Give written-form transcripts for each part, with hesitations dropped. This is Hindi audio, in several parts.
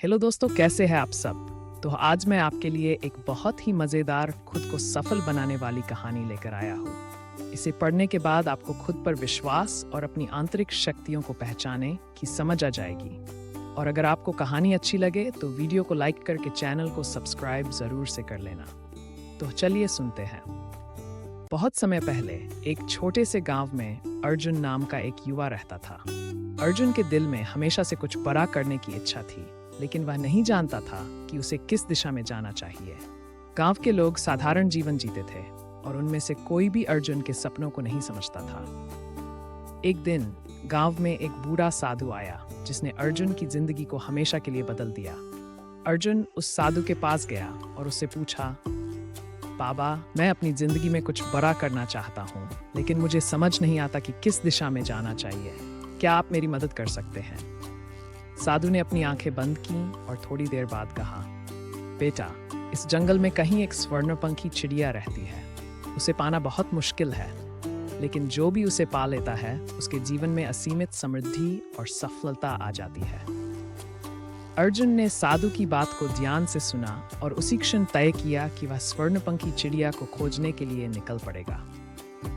हेलो दोस्तों, कैसे हैं आप सब। तो आज मैं आपके लिए एक बहुत ही मज़ेदार खुद को सफल बनाने वाली कहानी लेकर आया हूँ। इसे पढ़ने के बाद आपको खुद पर विश्वास और अपनी आंतरिक शक्तियों को पहचाने की समझ आ जाएगी। और अगर आपको कहानी अच्छी लगे तो वीडियो को लाइक करके चैनल को सब्सक्राइब ज़रूर से कर लेना। तो चलिए सुनते हैं। बहुत समय पहले एक छोटे से गांव में अर्जुन नाम का एक युवा रहता था। अर्जुन के दिल में हमेशा से कुछ बड़ा करने की इच्छा थी, लेकिन वह नहीं जानता था कि उसे किस दिशा में जाना चाहिए। गांव के लोग साधारण जीवन जीते थे और उनमें से कोई भी अर्जुन के सपनों को नहीं समझता था। एक दिन गांव में एक बूढ़ा साधु आया जिसने अर्जुन की जिंदगी को हमेशा के लिए बदल दिया। अर्जुन उस साधु के पास गया और उससे पूछा, बाबा, मैं अपनी जिंदगी में कुछ बड़ा करना चाहता हूँ, लेकिन मुझे समझ नहीं आता कि किस दिशा में जाना चाहिए। क्या आप मेरी मदद कर सकते हैं? साधु ने अपनी आंखें बंद की और थोड़ी देर बाद कहा, बेटा, इस जंगल में कहीं एक स्वर्णपंखी चिड़िया रहती है। उसे पाना बहुत मुश्किल है, लेकिन जो भी उसे पा लेता है उसके जीवन में असीमित समृद्धि और सफलता आ जाती है। अर्जुन ने साधु की बात को ध्यान से सुना और उसी क्षण तय किया कि वह स्वर्णपंखी चिड़िया को खोजने के लिए निकल पड़ेगा।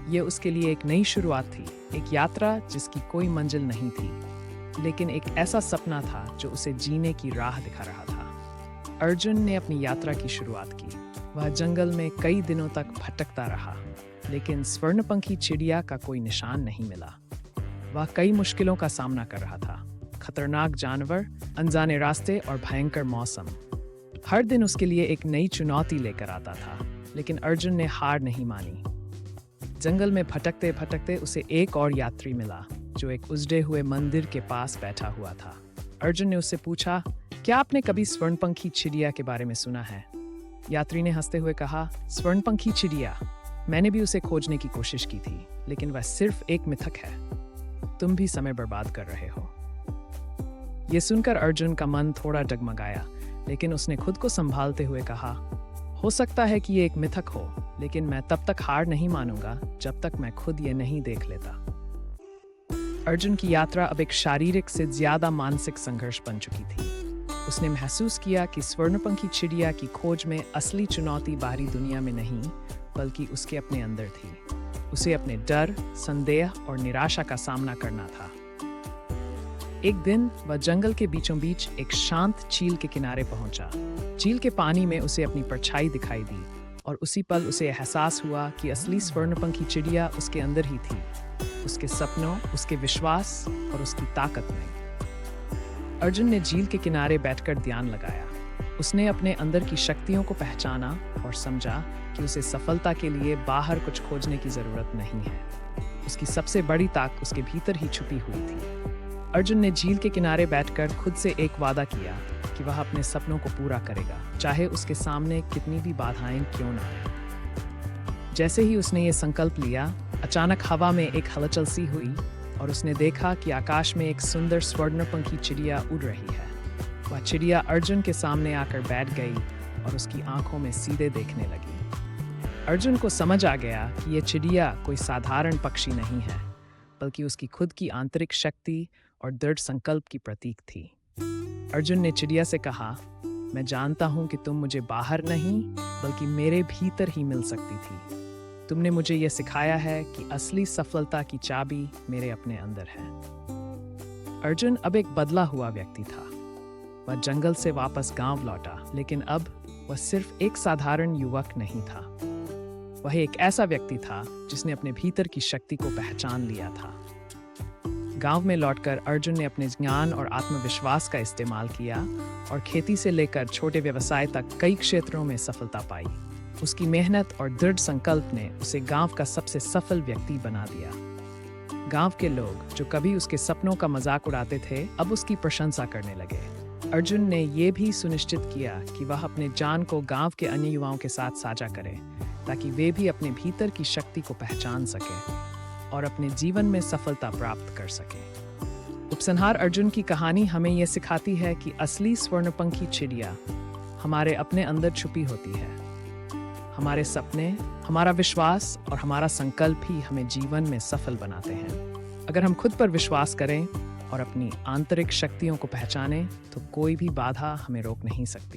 यह उसके लिए एक नई शुरुआत थी, एक यात्रा जिसकी कोई मंजिल नहीं थी, लेकिन एक ऐसा सपना था जो उसे जीने की राह दिखा रहा था। अर्जुन ने अपनी यात्रा की शुरुआत की। वह जंगल में कई दिनों तक भटकता रहा, लेकिन स्वर्णपंखी चिड़िया का कोई निशान नहीं मिला। वह कई मुश्किलों का सामना कर रहा था, खतरनाक जानवर, अनजाने रास्ते और भयंकर मौसम। हर दिन उसके लिए एक नई चुनौती लेकर आता था, लेकिन अर्जुन ने हार नहीं मानी। जंगल में भटकते भटकते उसे एक और यात्री मिला जो एक उजड़े हुए मंदिर के पास बैठा हुआ था। अर्जुन ने उससे पूछा, क्या आपने कभी स्वर्णपंखी चिड़िया के बारे में सुना है? यात्री ने हंसते हुए कहा, स्वर्णपंखी चिड़िया? मैंने भी उसे खोजने की कोशिश की थी, लेकिन वह सिर्फ एक मिथक है। तुम भी समय बर्बाद कर रहे हो। ये सुनकर अर्जुन का मन थोड़ा डगमगाया, लेकिन उसने खुद को संभालते हुए कहा, हो सकता है कि ये एक मिथक हो, लेकिन मैं तब तक हार नहीं मानूंगा जब तक मैं खुद ये नहीं देख लेता। अर्जुन की यात्रा अब एक शारीरिक से ज्यादा मानसिक संघर्ष बन चुकी थी। उसने महसूस किया कि स्वर्णपंखी चिड़िया की खोज में असली चुनौती बाहरी दुनिया में नहीं, बल्कि उसके अपने अंदर थी। उसे अपने डर, संदेह और निराशा का सामना करना था। एक दिन वह जंगल के बीचों बीच एक शांत झील के किनारे पहुंचा। झील के पानी में उसे अपनी परछाई दिखाई दी और उसी पल उसे एहसास हुआ कि असली स्वर्णपंखी चिड़िया उसके अंदर ही थी, उसके सपनों, उसके विश्वास और उसकी ताकत में। अर्जुन ने झील के किनारे बैठकर ध्यान लगाया। उसने अपने अंदर की शक्तियों को पहचाना और समझा कि उसे सफलता के लिए बाहर कुछ खोजने की जरूरत नहीं है। उसकी सबसे बड़ी ताकत उसके भीतर ही छुपी हुई थी। अर्जुन ने झील के किनारे बैठकर खुद से एक वादा किया कि वह अपने सपनों को पूरा करेगा, चाहे उसके सामने कितनी भी बाधाएं क्यों न आए। जैसे ही उसने ये संकल्प लिया, अचानक हवा में एक हलचल सी हुई और उसने देखा कि आकाश में एक सुंदर स्वर्णपंखी चिड़िया उड़ रही है। वह चिड़िया अर्जुन के सामने आकर बैठ गई और उसकी आंखों में सीधे देखने लगी। अर्जुन को समझ आ गया कि यह चिड़िया कोई साधारण पक्षी नहीं है, बल्कि उसकी खुद की आंतरिक शक्ति और दृढ़ संकल्प की प्रतीक थी। अर्जुन ने चिड़िया से कहा, मैं जानता हूं कि तुम मुझे बाहर नहीं, बल्कि मेरे भीतर ही मिल सकती थी। तुमने मुझे यह सिखाया है कि असली सफलता की चाबी मेरे अपने अंदर है। अर्जुन अब एक बदला हुआ व्यक्ति था। वह जंगल से वापस गांव लौटा, लेकिन अब वह सिर्फ एक साधारण युवक नहीं था। वह एक ऐसा व्यक्ति था जिसने अपने भीतर की शक्ति को पहचान लिया था। गांव में लौटकर अर्जुन ने अपने ज्ञान और आत्मविश्वास का इस्तेमाल किया और खेती से लेकर छोटे व्यवसाय तक कई क्षेत्रों में सफलता पाई। उसकी मेहनत और दृढ़ संकल्प ने उसे गांव का सबसे सफल व्यक्ति बना दिया। गांव के लोग जो कभी उसके सपनों का मजाक उड़ाते थे, अब उसकी प्रशंसा करने लगे। अर्जुन ने यह भी सुनिश्चित किया कि वह अपने ज्ञान को गांव के अन्य युवाओं के साथ साझा करे, ताकि वे भी अपने भीतर की शक्ति को पहचान सकें और अपने जीवन में सफलता प्राप्त कर सकें। उपसंहार अर्जुन की कहानी हमें यह सिखाती है कि असली स्वर्णपंखी चिड़िया हमारे अपने अंदर छुपी होती है। हमारे सपने, हमारा विश्वास और हमारा संकल्प ही हमें जीवन में सफल बनाते हैं। अगर हम खुद पर विश्वास करें, और अपनी आंतरिक शक्तियों को पहचानें तो कोई भी बाधा हमें रोक नहीं सकती।